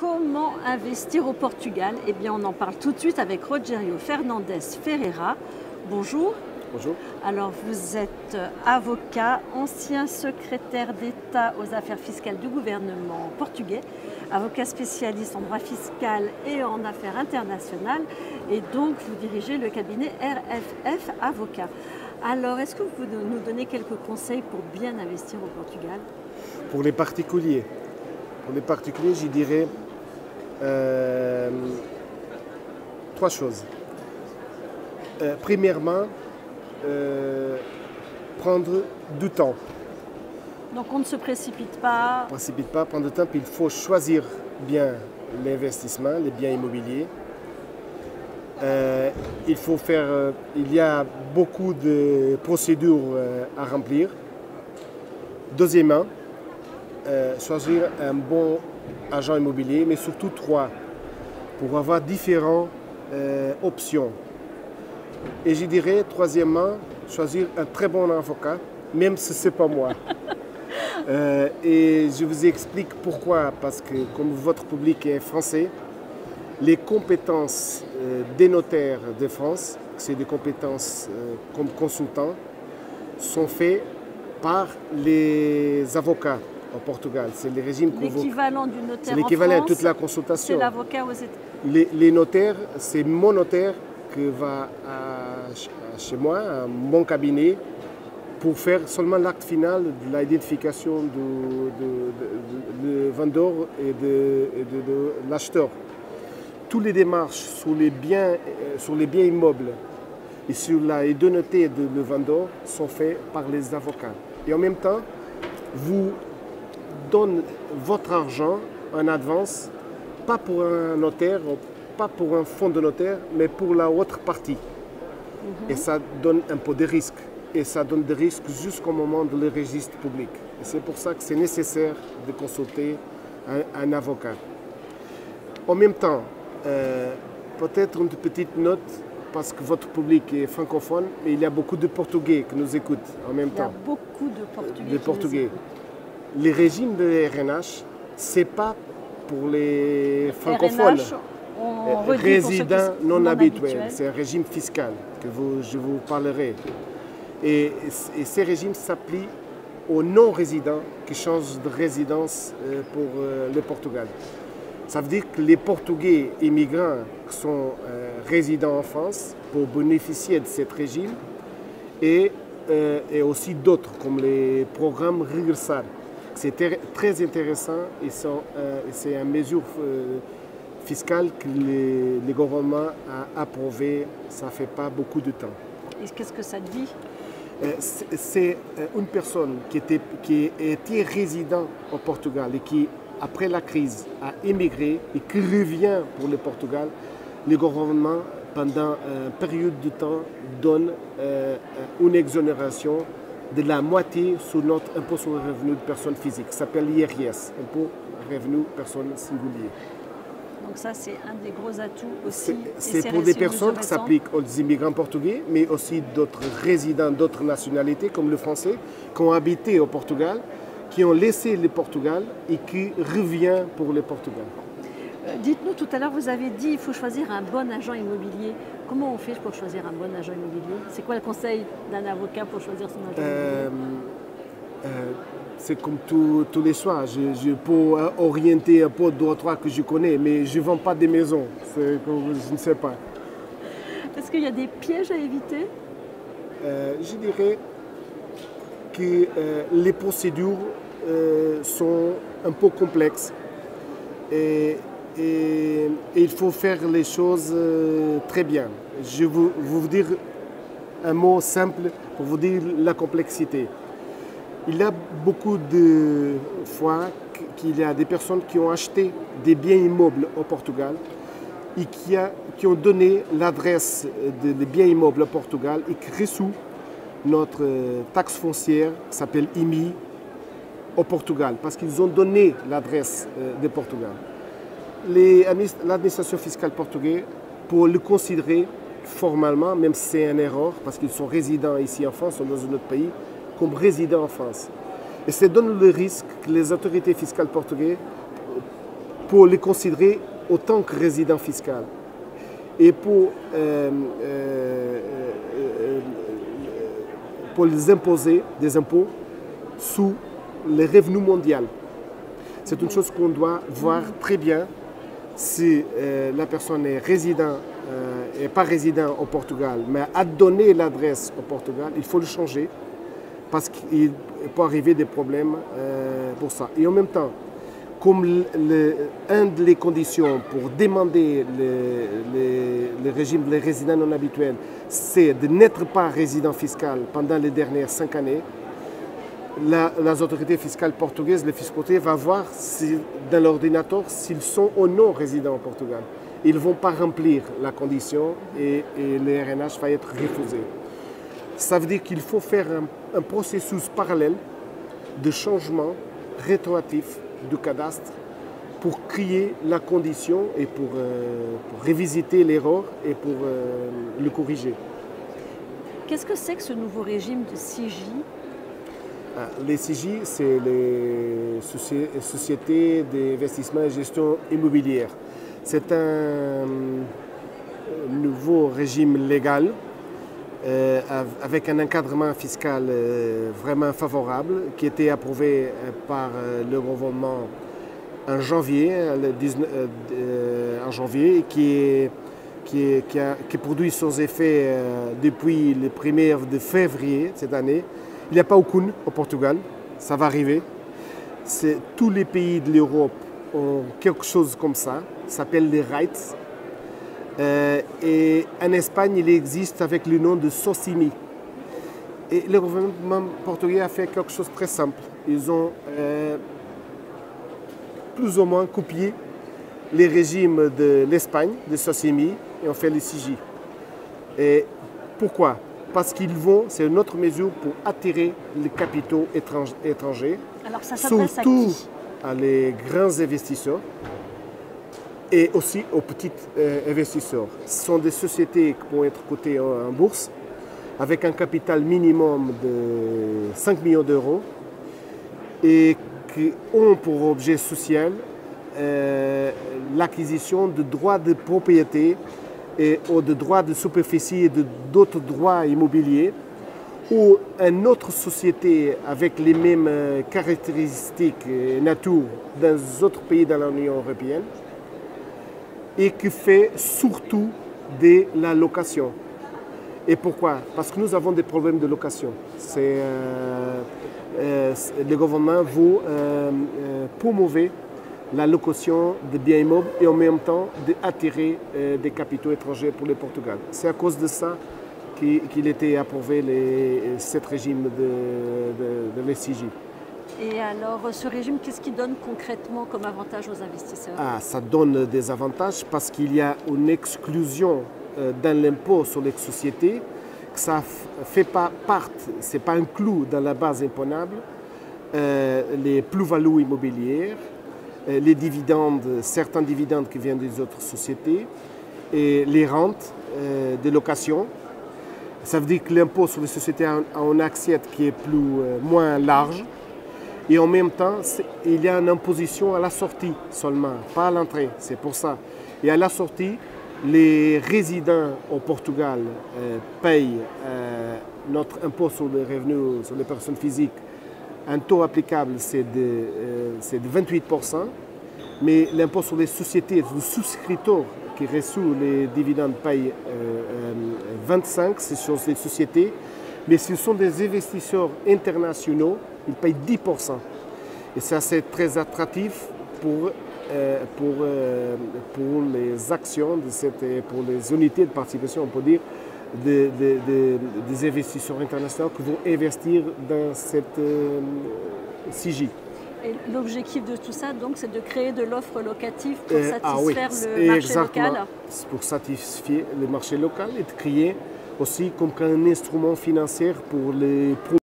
Comment investir au Portugal? Eh bien, on en parle tout de suite avec Rogério Fernandes Ferreira. Bonjour. Bonjour. Alors, vous êtes avocat, ancien secrétaire d'État aux affaires fiscales du gouvernement portugais, avocat spécialiste en droit fiscal et en affaires internationales, et donc vous dirigez le cabinet RFF Avocat. Alors, est-ce que vous pouvez nous donner quelques conseils pour bien investir au Portugal? Pour les particuliers, je dirais trois choses. Premièrement, prendre du temps. Donc on ne se précipite pas. Prendre du temps, puis il faut choisir bien l'investissement, les biens immobiliers. Il y a beaucoup de procédures à remplir. Deuxièmement, choisir un bon agent immobilier, mais surtout trois, pour avoir différentes options. Et je dirais, troisièmement, choisir un très bon avocat, même si ce n'est pas moi. Et je vous explique pourquoi. Parce que comme votre public est français, les compétences des notaires de France, c'est des compétences comme consultants, sont faites par les avocats au Portugal. C'est le régime l'équivalent du notaire c'est l'équivalent en France, de toute la consultation. C'est l'avocat aux États-Unis. Les notaires, c'est mon notaire qui va chez moi, à mon cabinet, pour faire seulement l'acte final de l'identification du vendeur et de l'acheteur. Toutes les démarches sur les biens immeubles et sur la idonéité du vendeur sont faites par les avocats. Et en même temps, vous donnez votre argent en avance, pas pour un notaire, pas pour un fonds de notaire, mais pour la autre partie. Et ça donne un peu de risque. Et ça donne des risques jusqu'au moment de le registre public. Et c'est pour ça que c'est nécessaire de consulter un avocat. En même temps, peut-être une petite note, parce que votre public est francophone, mais il y a beaucoup de Portugais qui nous écoutent en même temps. Il y a beaucoup de Portugais. Les régimes de RNH, ce n'est pas pour les francophones. Résidents non habituels. C'est un régime fiscal que je vous parlerai. Et ces régimes s'appliquent aux non-résidents qui changent de résidence pour le Portugal. Ça veut dire que les Portugais immigrants qui sont résidents en France pour bénéficier de ce régime et aussi d'autres comme les programmes Regressar. C'est très intéressant et c'est une mesure fiscale que le gouvernement a approuvée. Ça ne fait pas beaucoup de temps. Et qu'est-ce que ça dit? C'est une personne qui était résident au Portugal et qui, après la crise, a émigré et qui revient pour le Portugal. Le gouvernement, pendant une période de temps, donne une exonération de la moitié sur notre impôt sur le revenu de personnes physiques. Ça s'appelle l'IRS, impôt revenu personnes singulières. Donc ça, c'est un des gros atouts aussi. C'est pour des personnes qui s'appliquent aux immigrants portugais, mais aussi d'autres résidents d'autres nationalités, comme le français, qui ont habité au Portugal, qui ont laissé le Portugal et qui reviennent pour le Portugal. Dites-nous, tout à l'heure, vous avez dit qu'il faut choisir un bon agent immobilier. Comment on fait pour choisir un bon agent immobilier? C'est quoi le conseil d'un avocat pour choisir son agent immobilier? C'est comme tous les soirs. Je peux orienter un peu deux ou trois que je connais, mais je ne vends pas des maisons. Je ne sais pas. Est-ce qu'il y a des pièges à éviter? Je dirais que les procédures sont un peu complexes. Et il faut faire les choses très bien. Je vais vous dire un mot simple pour vous dire la complexité. Il y a beaucoup de fois qu'il y a des personnes qui ont acheté des biens immeubles au Portugal et qui ont donné l'adresse des biens immeubles au Portugal et qui reçoivent notre taxe foncière qui s'appelle IMI au Portugal parce qu'ils ont donné l'adresse du Portugal. L'administration fiscale portugaise, pour le considérer formellement, même si c'est une erreur, parce qu'ils sont résidents ici en France ou dans un autre pays, comme résidents en France. Et ça donne le risque que les autorités fiscales portugaises pour les considérer autant que résidents fiscaux et pour les imposer des impôts sous les revenus mondiaux. C'est une chose qu'on doit voir très bien si la personne est résident et pas résident au Portugal, mais a donné l'adresse au Portugal, il faut le changer parce qu'il peut arriver des problèmes pour ça. Et en même temps, comme une des conditions pour demander le régime des résidents non habituels, c'est de n'être pas résident fiscal pendant les dernières 5 années, les autorités fiscales portugaises, les fiscautés, vont voir dans l'ordinateur s'ils sont ou non résidents au Portugal. Ils ne vont pas remplir la condition et le RNH va être refusé. Ça veut dire qu'il faut faire un processus parallèle de changement rétroactif du cadastre pour créer la condition et pour revisiter l'erreur et pour le corriger. Qu'est-ce que c'est que ce nouveau régime de CIGI? Les CIGI, c'est les sociétés d'investissement et gestion immobilière. C'est un nouveau régime légal avec un encadrement fiscal vraiment favorable qui a été approuvé par le gouvernement en janvier, et qui produit ses effets depuis le 1er février cette année. Il n'y a pas aucun au Portugal, ça va arriver. Tous les pays de l'Europe ont quelque chose comme ça s'appelle les REITs. Et en Espagne, il existe avec le nom de SOCIMI. Et le gouvernement portugais a fait quelque chose de très simple. Ils ont plus ou moins copié les régimes de l'Espagne, de SOCIMI, et ont fait les CIGI. Et pourquoi? Parce qu'ils vont, c'est une autre mesure pour attirer les capitaux étrangers. Alors ça s'adresse surtout à qui? Les grands investisseurs et aussi aux petits investisseurs. Ce sont des sociétés qui vont être cotées en bourse avec un capital minimum de 5 millions d'euros et qui ont pour objet social l'acquisition de droits de propriété ou de droits de superficie et d'autres droits immobiliers, ou une autre société avec les mêmes caractéristiques et nature dans d'autres pays de l'Union européenne et qui fait surtout de la location. Et pourquoi? Parce que nous avons des problèmes de location. Le gouvernement veut promouvoir la location de biens immeubles et en même temps d'attirer des capitaux étrangers pour le Portugal. C'est à cause de ça qu'il était approuvé ce régime de l'SCJ. Et alors, ce régime, qu'est-ce qu'il donne concrètement comme avantage aux investisseurs? Ça donne des avantages parce qu'il y a une exclusion dans l'impôt sur les sociétés, que ça ne fait pas partie, ce n'est pas inclus dans la base imposable, les plus-values immobilières, les dividendes, certains dividendes qui viennent des autres sociétés, et les rentes de location. Ça veut dire que l'impôt sur les sociétés a une assiette qui est moins large. Et en même temps, il y a une imposition à la sortie seulement, pas à l'entrée. C'est pour ça. Et à la sortie, les résidents au Portugal payent notre impôt sur les revenus sur les personnes physiques. Un taux applicable, c'est de 28%. Mais l'impôt sur les sociétés, le souscripteur qui reçoit les dividendes paye 25%, c'est sur les sociétés. Mais ce sont des investisseurs internationaux, ils payent 10%. Et ça, c'est très attractif pour les actions, pour les unités de participation, on peut dire, des investisseurs internationaux qui vont investir dans cette CIGI. Et l'objectif de tout ça, donc, c'est de créer de l'offre locative pour satisfaire le marché local. Pour satisfaire le marché local et de créer aussi comme un instrument financier pour les